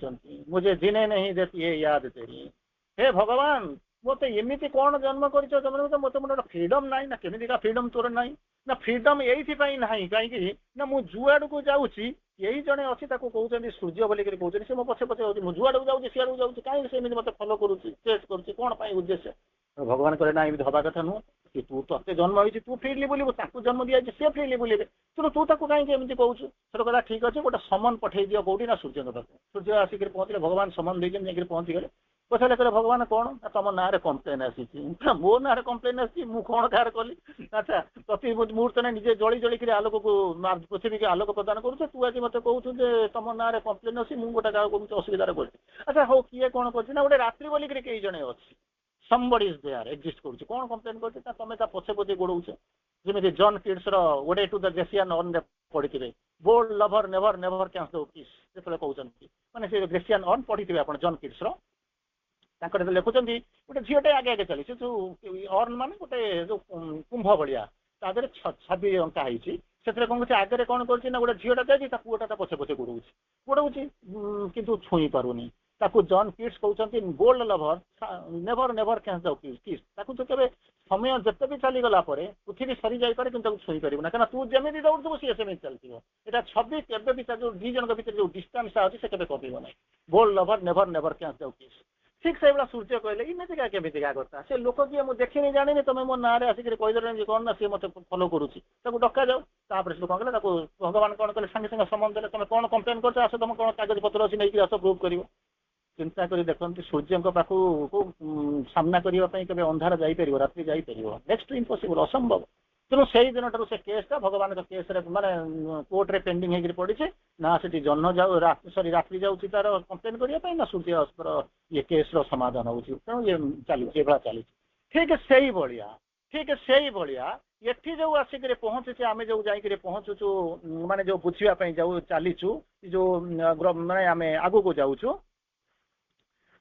मुझे जिने नहीं देती है याद तेरी हे भगवान मत एमती कौन जन्म कर मत मोटे फ्रीडम ना ना केमी फ्रीडम तोर ना ना फ्रीडम ये ना कहीं ना मुझ जुआड़ को जाऊँगी यही जड़े अच्छी कहते सूर्य बोलिक कहते से मो पछे पछे जुआड़ को जाऊँगी सियाड़ को जाऊँगी कहीं मत फलो करुच्ची कौन उद्देश्य भगवान कहे ना एमती हवा कथा नुह कि तू ते जन्म होती तू फ्रीली बुलू ताकू जन्म दिया सी फ्रीली बुलेबे तेणु तू ताकू कहीं एमती कहूँ से कहला ठीक अच्छे गोटे समन पठे दियो कौटी ना सूर्य पाखे सूर्य आसिक पहुँचले भगवान समन देकर पहुँची गले पचारे कहे भगवान कौन तुम ना कम्प्लेन आसी मो ना कम्प्लेन आसी कौन कार कली अच्छा प्रति मुहूर्त ने निजे जली जलिक आलोक को पृथ्वी के आलोक प्रदान करुचे तू आज मत कहूँ तुम ना कम्प्लेन अच्छी मुझे गोटे क्या असुविधा कर अच्छा हो किए कौन कर गोटे रात्रि बोलिक कई जड़े अच्छी somebody is there exist करुच्ची कौन कम्प्लेन कर तुम पछे पछे गोड़ौच जमी जॉन किड्स वे टू द ग्रेसियन अर्न पढ़ी bold lover never never canst the kiss जो कहते मैंने से ग्रेसियन अर्न पढ़ी आप जॉन किड्स लिखुं गोटे झीटे आगे आगे चली जो अर्न मान गोटे जो कुंभ भाया तादे छवि अंका होती से कौन कर आगे कौन कर गोटे झीटा जाए पुआटा पछे पछे गोड़ौची गोड़ौची कितु छुई पारुनी ताकू जॉन किड्स कहते bold lover never never canst the kiss ताकू तो केबे समय जिते भी चलीगला पृथ्वी सरी जापे कि छुई पार ना तू जमी दौड़ सी सेम चलती यहाँ छवि केवे भी जो दी जन भर जो डिस्टेंस अच्छी से कभी कमिब ना bold lover never never canst the kiss ठीक से सूर्य कहले इमेतिका केमितिका कथा से लोक किए मुझे देखनी जानी तुम मो ना आसिक कहीदेले कौन ना सी मत फॉलो करुच्ची डका जाऊ तापर से कौन कले भगवान कौन कले सागे सागे समन देले तुम कौन कंप्लेन कर आस तुम कौन कागज पत्र अच्छी नहीं आस प्रूव कर चिंता कर देखते सूर्य पाखक सामना करने के अंधार जापर रात्रि जापर नेक्स्ट इम्पॉसिबल असंभव तेणु से दिन ठार से केसटा भगवान केस माने कोर्ट रे पेंडिंग होकर पड़ी ना से जन्न जाऊ सॉरी रात्रि जाऊँगी तार कंप्लेन करने ना सूर्य ये केस समाधान हो तेणु ये चलुचे चली ठीक से भाया ठीक से भाया एठी जो आसिक पहुँचे आम जो जाकर पहुँचुचु माने जो बुझापी जाऊ चलीचु जो माने आम आगू को जाऊँ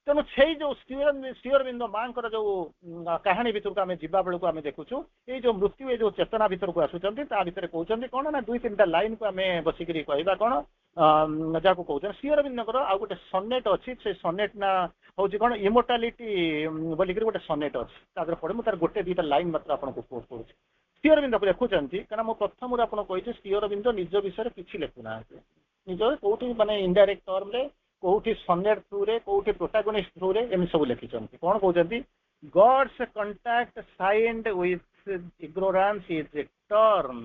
तेणु से जो श्रीअरविंद माँ जो कहानी भितर को आम जा बेलू आम देखुचु ये जो मृत्यु ये जो चेतना भितर को आसुच्च भितर कहते कौन ना दुई तीन लाइन को आम बसिक कहवा कौन जहाँ कहते श्रीअरविंद आउ गोटे सनेट अच्छी से सनेट ना हूँ कौन इमोर्टालिटी बोलिक गोटे सनेट अच्छी पढ़े मुझे गोटे दुईटा लाइन मात्र आपको कोट करुँ श्रीअरविंद लिखुंट कहीं मुझे प्रथम आपको कही श्रीअरविंद निज विषय किसी लिखुना निज कौटी माने इनडायरेक्ट टर्म रे कौटी सनेट थ्रू रे कौटी प्रोटागोनिस्ट थ्रू रे एम सब लिखिं कौन कहते God's contact signed with ignorance is a turn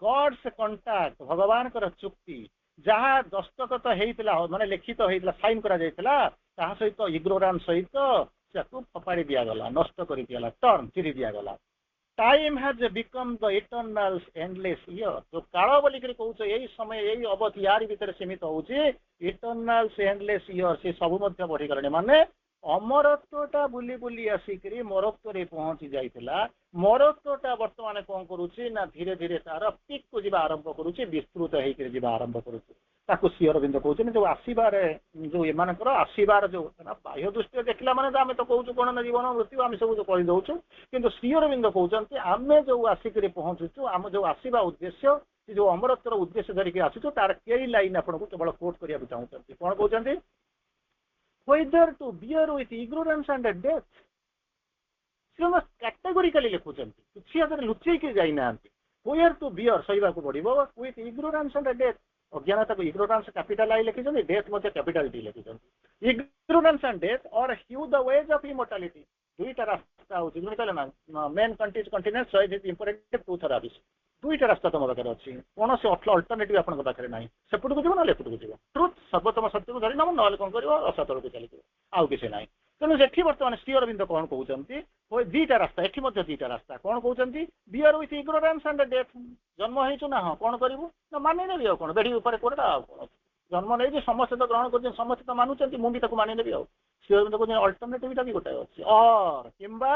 God's contact भगवान चुक्ति जहाँ दस्तखत होता माने लिखित होता साइन करा सहित इग्नोरेंस सहित फपाड़ी दिगला नष्ट कर दिगला टर्न चिरी दिगला time has become the eternal endless year जो काल बोलिक कौच यही समय यही अवधि यार भितर सीमित होची इटर्नल एंडलेस ईयर से सब बढ़ीगले माने अमरत्वटा बुली बुली आसिक मरत्व पहुंची जाइला मरत्वटा बर्तमान कौन करुच्ची ना धीरे धीरे तार पिक को जी आरंभ करुच्ची विस्तृत होकर आरंभ करुच्ची श्रीअरविंद कहते जो आसबार जो एम आसबार जो बाह्य दृष्टि देखला माने आम तो कहूँ कौन ना जीवन मृत्यु आम सब कहीदे कि श्रीअरविंद कहते आम जो आसिक पहुँचुचु आम जो आसवा उद्देश्य जो अमरत्वर उद्देश्य धरिकी आसुचु तार कई लाइन आपको केवल कोट करने चाहते कौन कहते whether to bear with ignorance and death categorically लिखुंट कि लुचेक जाइना where to bear सहीबा पड़ो with ignorance and death अज्ञानता को ignorance कैपिटल आई लिखिं डेथ मध्य कैपिटल टी लिखिं ignorance and death or hew the ways of immortality दुईटा रास्ता होची कहले main continent choice is important to therapies दुईटा रास्ता तुम पाखे अच्छी कौन से अल्टरनेटिव आपन पाखे ना सेपट को जीव ना एपट को जीव ट्रुथ सर्वोत्तम सत्य को धरी नब ना कौन कर असतल को चली आउ किसी ना तेणु से बर्तमान श्रीअरविंद कौन कहते दुईटा रास्ता एटी दुईटा रास्ता कौन कहते beer with ignorance and death जन्म हो ना हाँ कौन करूँ ना मानि नेबी कौन बेढ़ी उपर कोड़ा कौन जन्म नहीं समस्त तो ग्रहण कर समस्त तो मानुंट मुझे मानि नेबी श्रीअरविंद कहते अल्टरनेटिव भी गोटे अच्छी और किंबा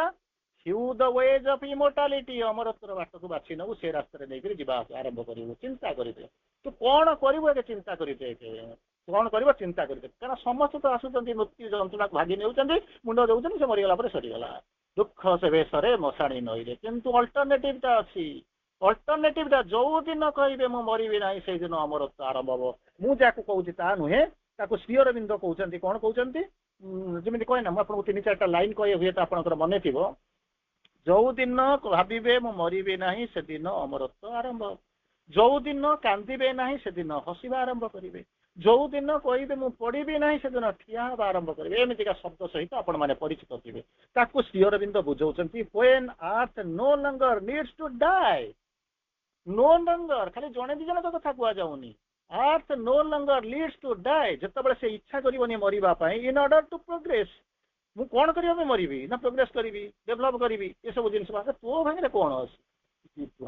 ह्यू द वेज ऑफ इमोर्टालिटी अमरत्वर बाट को बाछी नबू से रास्ता नहीं जा आरंभ करू चिंता करेंगे तू कौन करू चिंता करेंगे कौन कर चिंता करेंगे क्या समस्त तो आसुँच मृत्यु जंतुना भागी नहीं मुंड दौरान से मरीगला सरीगला दुख से बेसरे मशाणी नईरे किंतु अल्टरनेटिवटा अच्छी अल्टरनेटिवटा जो दिन कहे मु मरबी ना से दिन अमरत्व आरंभ हम मुझे कहूँ ता नुहे श्रीअरविंद कहते कौन कहते जमी कहे ना मुझे तीन चार्टा लाइन कहे हुए तो आपंकर मन थी जो दिन भावे मु मरबी ना से दिन अमरत्व आरंभ जो दिन कांदे ना से दिन हसवा आरंभ करेंगे जो दिन कहे मु पढ़ी ना से दिन ठिया आरंभ करेंगे एमतीका शब्द सहित आपण मैंने परिचित थे Sri Aurobindo बुझाऊँ when earth no longer needs to die no लंगर खाली जड़े दी जन तो कथा कहुनी अर्थ no langar leads to die जिते से इच्छा करनी मरवाई इन ऑर्डर टू प्रोग्रेस मु कौन करने मरबी ना प्रोग्रेस करी डेभलप करी ये सब जिन तो भागे कौन अच्छी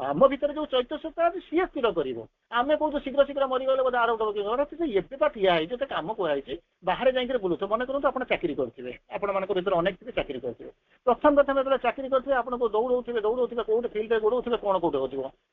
आम भितर जो चैत्य सत्ता सी स्थिर कर आम कौन शीघ्र शीघ्र मरीगले बोधे आरोप एवं ठिया है कम कहुई बाहर जाकर बुलूथ मन करूँ आप चाकरी करेंगे आपण मान अनेक थे चाकरी करेंगे प्रथम जो चाकरी करेंगे आपको दौड़े कौटे फिल्ड में गोड़े कौन कौटे हो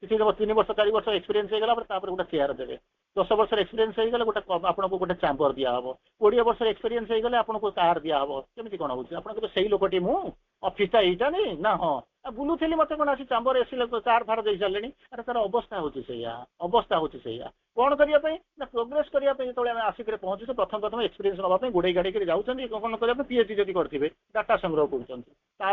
किसी 3 वर्ष 4 वर्ष एक्सपीरियंस होगा गोटे चेयर देवे 10 वर्ष एक्सपीरियंस होगा गोटे आपको गोटे चैम्बर दिहब 20 वर्ष एक्सपीरियंस होगा आपको कार दिहब केमी कौन हो से लोकटी मु ऑफिसटा यहीटा नहीं ना हाँ बुलूली मत कौन आसी चाम्बर एसी चार फार दे सारे अरे तार अवस्था होगा कौन करने ना प्रोग्रेस करने जो आम आसिक पहुँचुचे प्रथम प्रथम एक्सपीरियंस नापी गोड़े गाड़ी जाऊँगी कौन करने पीएचडी जब करेंगे डाटा संग्रह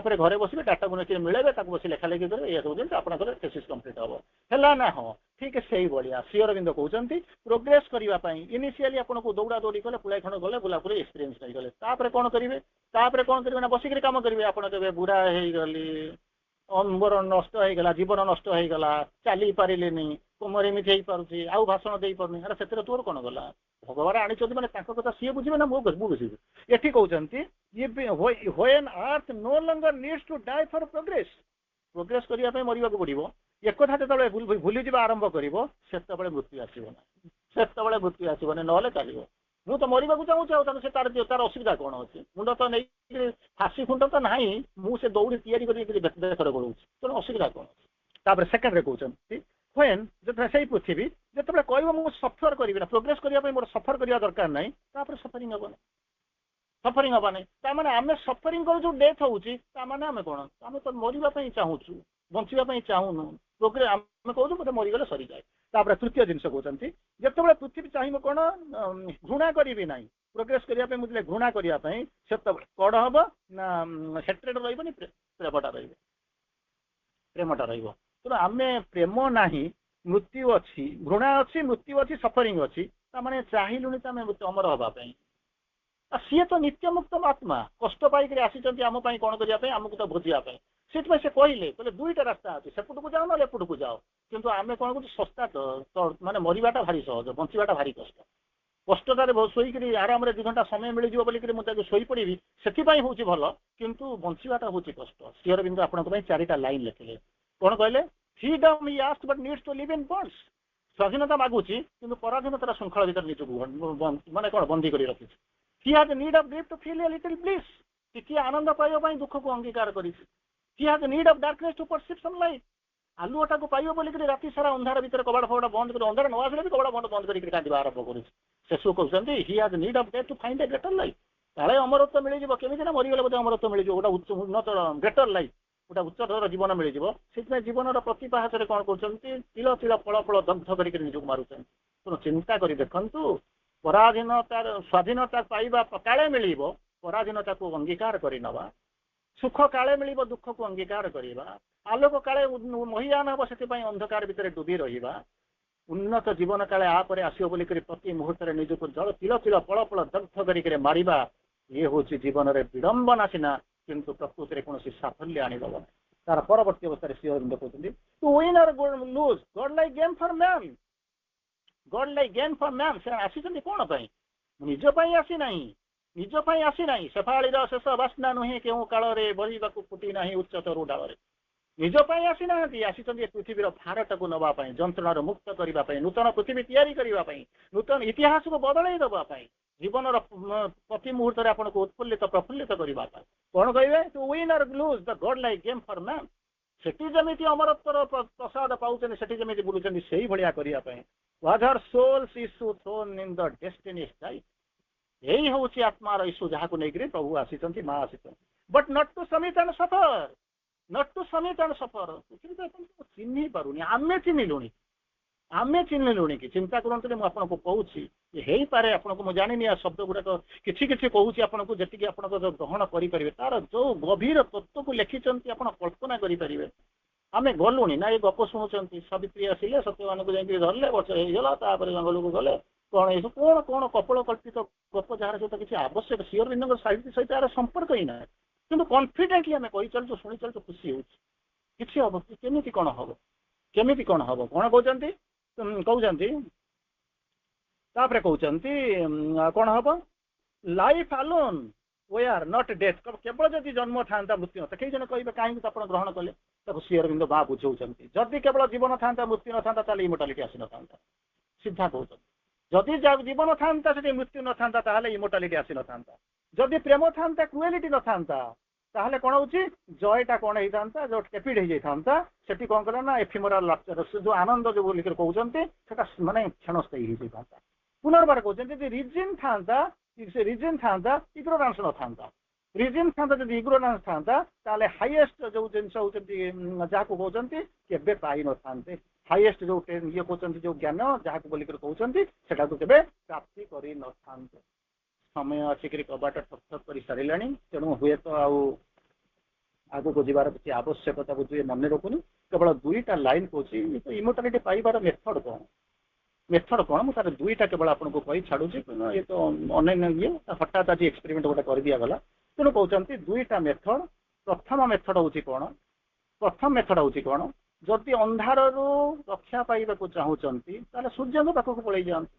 कर घरे बस डाटा को मिले बस लेखा लेखि करेंगे ये सब जिन आपंकर थेसिस कंप्लीट हम है ना हाँ ठीक है से भाया श्री अरविंद कहते प्रोग्रेस करने इनिशियली आपको दौड़ा दौड़ी कले पुलाई खंड गले बुलापुली एक्सपीरियंस नहीं गले कौन करेंगे कौन करेंगे ना बसिक कम करेंगे आप बुढ़ा हो गली मोर नष्ट होगा जीवन नष्ट होगा चली पारे मोर एमती हो पार्टी आउ भाषण दे पार्नी अरे से तोर कौन गला भगवान आनी मैंने कथा सी बुझे ना मुझे बुझे ये कहते when earth no longer needs to die for progress progress करने मरवा पड़ो एक कथा जो भूली आरंभ कर मृत्यु आसबना मृत्यु आसबनी ना चलो मु तो मरवा चाहूँ से तार असुविधा कौन अच्छे मुंड तो नहीं फाँसी खुंड तो ना मुझे दौड़ी या गोड़ तेणु असुविधा कौन अच्छे सेकेंड कहते व्हेन से पृथ्वी जो कह मुझे सफर करी ना प्रोग्रेस करने मोर सफर करने दरकार ना सफरिंग हम सफरिंग हवा नहीं मैंने आम सफरिंग कर जो डेथ होने आम कौन आम तो मरवाई चाहूँ बचापी चाहूनु प्रोग्रेस आम कहूँ मतलब मरीगले सरी जाए तृतीय जिन कहते जो पृथ्वी चाहिए कौन घृणा करी ना प्रोग्रेस करने मुझे घृणा करने से कौन हम ना हेट्रेड रही प्रेमटा प्रेमटा तेणु आम प्रेम ना मृत्यु अच्छी घृणा अच्छी मृत्यु अच्छी सफरिंग अच्छी मैंने चाहिलुनि तो आम अमर हाँपाई सी तो नित्य मुक्त आत्मा कष्ट पाइक आसी आम कौन करने आमको तो भोजापी से कहले दुईटा रास्ता अच्छे सेपट को जाओ ना एपट को जाओ किंतु आम कौन कर सस्ता तो मानने मरवाटा भारी सहज बचाटा भारी कष्ट कष्टार शोक आराम 2 घंटा समय मिल जाए मुझे शोपड़ी से हूँ भल किंतु बचाटा हूँ कष्ट श्री अरविंद आपण 4टा लाइन लिखिले कौन कहले freedom he asked but needs to live in bonds स्वाधीनता मागुची किंतु पराधीनतार श्रृंखला भीतर निजक माने कौन बंदी कर रखी he has a need of grief to feel a little bliss टिके आनंद पाइबा दुख को अंगीकार करी he has a need of darkness to perceive some light आलुटा को पाइब बोलिक राति सारा अंधार भीतर कबाड़ फबाड़ बंद कर अंधार न आसले भी कबाड़ बंद करके कांदिबा आरंभ करी शेषु कहते he has a need of death to find a greater light काले अमरत्व मिल जाए केमी ना मरीगले बोधे अमरत्व मिल जाए गोटा उन्नत ग्रेटर लाइफ गोटा उच्चतर जीवन मिल जाए जीवन प्रतिपाहस कौन कर तिल तिल फल फल दग्ध करके निजक मारुचे तेणु चिंता कर देखु पराधीनतार स्वाधीनता पाइबा काले मिल पराधीनता को अंगीकार करनवा सुख काले मिल दुख को अंगीकार करवा आलोक काले महियान हम से अंधकार भितर डुबी रहा उन्नत जीवन काले आपर आसो बोल प्रति मुहूर्त निजक जल तिल तिल पल पल दग्ध करके मारिबा ये हूँ जीवन में विडंबना सीना किंतु प्रकृति में कौन साफल्य आनीदेव तार परवर्ती अवस्था श्री अरविंद कहते टू विन और lose God like game for man God like game for man से आसी कौन निजपाई आसी ना निजपाई आसी ना शेफाड़ी शेष बास्ना नुहे क्यों काल बढ़ा फुटी ना उच्चतर डाल निजपाई आसी ना आसी पृथ्वीर भारत को नापी जंत्रणार मुक्त करने नूतन पृथ्वी या नूतन इतिहास को बदल देवाई जीवन प्रति मुहूर्त आपको उत्फुल्लित प्रफुल्लित करने कौन कहे टू विन और lose the God like game for man सेठी जमी अमरत्वर प्रसाद पाँच सेठी जमी बुलूँ से भाया करने whether soul's issue thrown in the destiny sky यही हूँ आत्मार इश्यू जहाँ को लेकर प्रभु आसी माँ आसी but not to submit and suffer not to submit and suffer चिन्ह पारुनी आमे चिन्हलुणी आमे चिन्हलुणी कि चिंता करते मुझे कहूँ हो पारे आपको मुझे जानी आ शब्द गुड़ाक कि कहूँ आपको जी आप ग्रहण करेंगे तार जो गभीर तत्व को लिखिं आप कल्पना करेंगे आम गलुणी ना ये गप शुणुंट सावित्री आसिले सत्यवान को जाकर धरले वर्ष होगा जंगल को गले कौन ये कौन कौन कपल कल्पित गप जार सहित किसी आवश्यक श्री अरविंद साहित्य सहित यार संपर्क ही ना कि कन्फिडेंटली आम कही चलु शुणी चलु खुशी हो किसी हम केमी कौन हम केमी कौन हम कौन कहते कहते कौन हम life alone we are not death केवल जदि जन्म था मृत्यु था कई जन कहे कहीं आप ग्रहण कले श्री अरविंद बा बुझाऊँच जदि केवल जीवन था मृत्यु न था इमोर्टालिटी आसी न सीधा कहते जदि जीवन था मृत्यु न था इमोर्टालिटी आसी न जदि प्रेम था क्रुएलिटी न था कौन हो जयटा कौन होता जो टेपिड हो जाता से कौन कला ना एफिमोराल जो आनंद जो बोलिक कहते मानने क्षणस्थयी हो जाता पुनर्बार कहते रिजिन था रिजिन था इग्नोरांस न था रिजिन था जब इग्नोरांस था हाईएस्ट जो जिन जहाँ को कहते केवे पाई न था हाईएस्ट जो ये कहते जो ज्ञान जहाँ बोलिक कहते सेटा केवे प्राप्ति कर न था समय आसिक कबाट ठक ठक कर सारे तेणु हुए तो आगु को जीवार किसी आवश्यकता बुझे मन रखुनी केवल दुईटा लाइन कौन इमोर्टालिटी पाइबार मेथड कौन मुझे दुईटा केवल आपको कही छाड़ू ये तो अन ये हठात आज एक्सपेरिमेंट गोटे कर दिगला तेणु कहते दुईटा मेथड प्रथम मेथड हूँ कौन प्रथम मेथड हूँ कौन जदि अंधार रक्षा पाइबा चाहूँगी सूर्य पाखक पलि जाती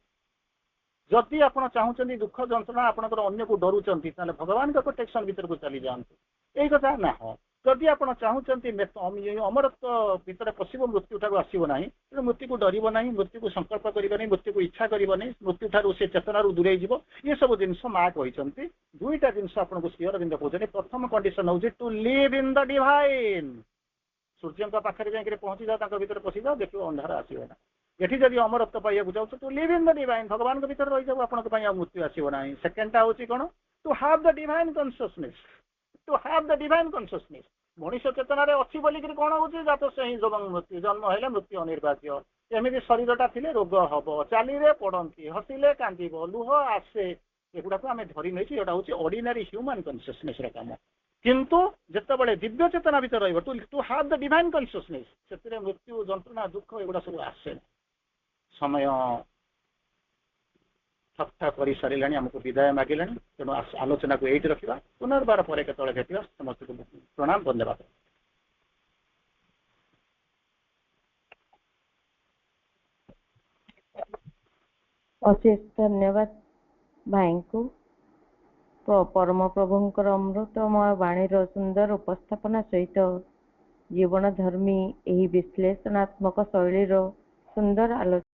जदि आप चाहूँगी दुख जंत्रणा आपंकर अन्य को डरुंच भगवान का प्रोटेक्शन भीतर को चली जातु यही कथा ना हाँ जदि आप चाहूँगी अमरत्व भितर पशु मृत्यु ठाक आसब ना तेणु मृत्यु को डर ना मृत्यु को संकल्प करनी मृत्यु को इच्छा करनी मृत्यु ठार से चेतना दूरे ये सब जिन माँ कहते दुईटा जिन आपको श्री अरविंद कहते प्रथम कंडीशन हूँ to live in the divine सूर्य पाखे जाकर पहुँची जाओ भीतर पशि जाओ देखो अंधार आसो ना ये जब अमरत्व पाइबा चाहूँ तो लिव इन द डिवाइन भगवान के भीतर रही जाओ आपको मृत्यु आसो ना सेकेंडटा हूँ कौन to have the divine consciousness to have the divine consciousness मनीष चेतना अच्छी बोलिक कौन हो जात से ही मृत्यु जन्म है मृत्यु अनिर्वाच्य एमती शरीरटा थे रोग हम चलिए पड़ती हसिले कांद लुह आसे एगुड़ा आम धरी नहीं यहाँ हूँ ऑर्डिनरी ह्यूमन कन्सियसनेस काम किंतु जितेबाला दिव्य चेतना भीतर रही to have the divine consciousness से मृत्यु जंत्रणा दुख एगुड़ा सब आसे समय ठकठा कर सारे आमको विदाय मागिले तेणु आलोचना को यही रखा पुनर्बार पर केतले भेटा समस्त को प्रणाम धन्यवाद। अशेष धन्यवाद भाई को परम प्रभुंकर अमृतमय वाणीर सुंदर उपस्थापना सहित जीवन धर्मी यही विश्लेषणात्मक शैलीर सुंदर आलोचना